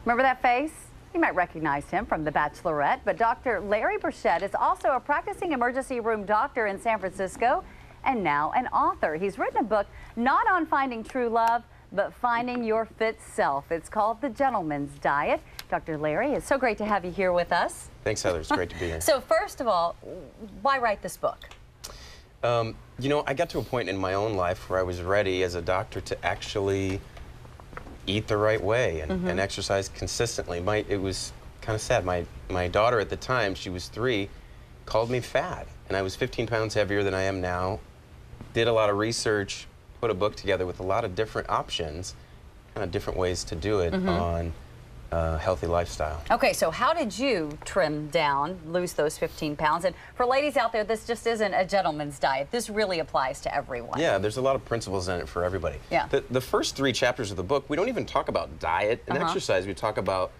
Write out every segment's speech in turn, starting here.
Remember that face? You might recognize him from The Bachelorette, but Dr. Larry Burchett is also a practicing emergency room doctor in San Francisco and now an author. He's written a book not on finding true love, but finding your fit self. It's called The Gentleman's Diet. Dr. Larry, it's so great to have you here with us. Thanks, Heather. It's great to be here. So first of all, why write this book? You know, I got to a point in my own life where I was ready as a doctor to actually eat the right way and exercise consistently. It was kind of sad. My daughter at the time, she was 3, called me fat, and I was 15 pounds heavier than I am now. Did a lot of research, put a book together with a lot of different options, kind of different ways to do it on a healthy lifestyle. Okay, so how did you trim down, lose those 15 pounds? And for ladies out there, this just isn't a gentleman's diet. This really applies to everyone. Yeah, there's a lot of principles in it for everybody. Yeah. The first 3 chapters of the book, we don't even talk about diet and exercise. We talk about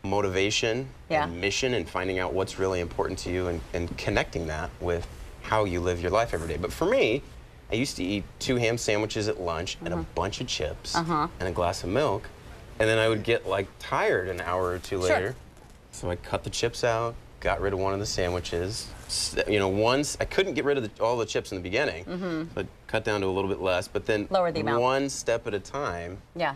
motivation and mission and finding out what's really important to you and connecting that with how you live your life every day. But for me, I used to eat 2 ham sandwiches at lunch and a bunch of chips and a glass of milk. And then I would get like tired an hour or 2 later. So I cut the chips out, got rid of one of the sandwiches. You know, once I couldn't get rid of all the chips in the beginning, but cut down to a little bit less, but then lower the amount. One step at a time. Yeah.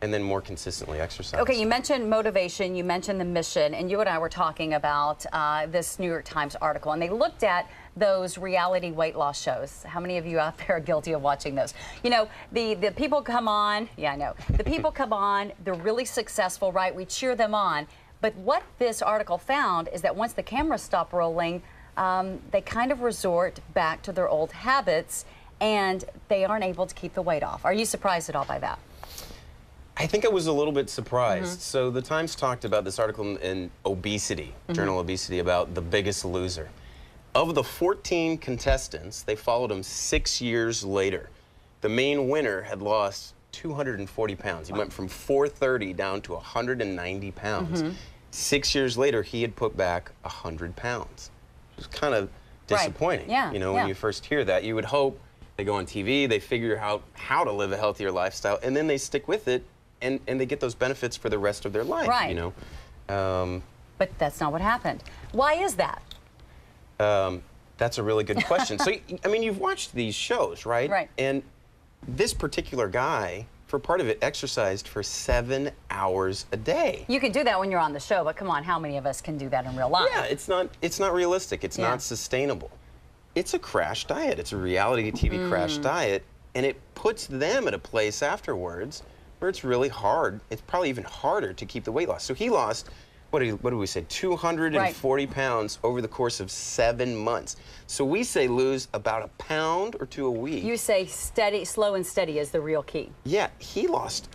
And then more consistently exercise. Okay, you mentioned motivation, you mentioned the mission, and you and I were talking about this New York Times article, and they looked at those reality weight loss shows. How many of you out there are guilty of watching those? You know, the people come on, yeah, I know. The people come on, they're really successful, right? We cheer them on. But what this article found is that once the cameras stop rolling, they kind of resort back to their old habits, and they aren't able to keep the weight off. Are you surprised at all by that? I think I was a little bit surprised. So the Times talked about this article in Obesity, Journal Obesity, about The Biggest Loser. Of the 14 contestants, they followed him 6 years later. The main winner had lost 240 pounds. He went from 430 down to 190 pounds. 6 years later, he had put back 100 pounds. It was kind of disappointing. You know, when you first hear that, you would hope they go on TV, they figure out how to live a healthier lifestyle, and then they stick with it, and they get those benefits for the rest of their life, you know. But that's not what happened. Why is that? That's a really good question. So, I mean, you've watched these shows, right? Right. And this particular guy, for part of it, exercised for 7 hours a day. You can do that when you're on the show, but come on, how many of us can do that in real life? Yeah, it's not realistic. It's not sustainable. It's a crash diet. It's a reality TV crash diet, and it puts them at a place afterwards where it's really hard. It's probably even harder to keep the weight loss. So he lost, what did we say, 240 pounds over the course of 7 months. So we say lose about a pound or 2 a week. You say steady, slow and steady is the real key. Yeah, he lost,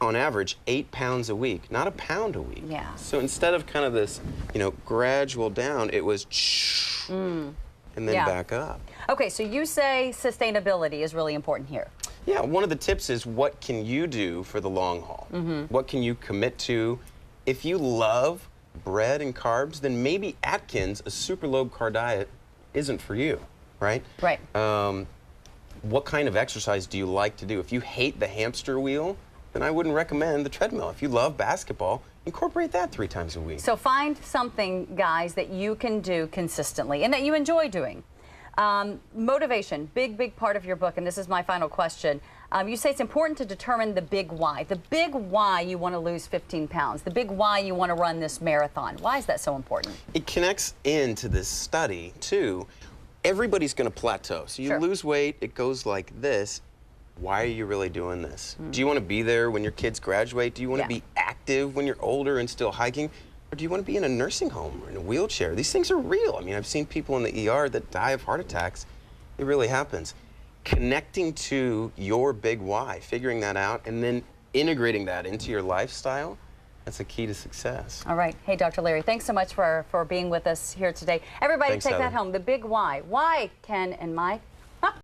on average, 8 pounds a week, not a pound a week. Yeah. So instead of kind of this, you know, gradual down, it was and then back up. Okay, so you say sustainability is really important here. Yeah, one of the tips is what can you do for the long haul? What can you commit to? If you love bread and carbs, then maybe Atkins, a super low carb diet, isn't for you, right? Right. What kind of exercise do you like to do? If you hate the hamster wheel, then I wouldn't recommend the treadmill. If you love basketball, incorporate that 3 times a week. So find something, guys, that you can do consistently and that you enjoy doing. Motivation, big part of your book, and this is my final question. You say it's important to determine the big why. The big why you want to lose 15 pounds. The big why you want to run this marathon. Why is that so important? It connects into this study, too. Everybody's going to plateau. So you lose weight, it goes like this. Why are you really doing this? Do you want to be there when your kids graduate? Do you want to be active when you're older and still hiking? Or do you want to be in a nursing home or in a wheelchair? These things are real. I mean, I've seen people in the ER that die of heart attacks. It really happens. Connecting to your big why, figuring that out, and then integrating that into your lifestyle, that's a key to success. All right. Hey, Dr. Larry, thanks so much for being with us here today. Everybody, take that home. The big why. Why can and my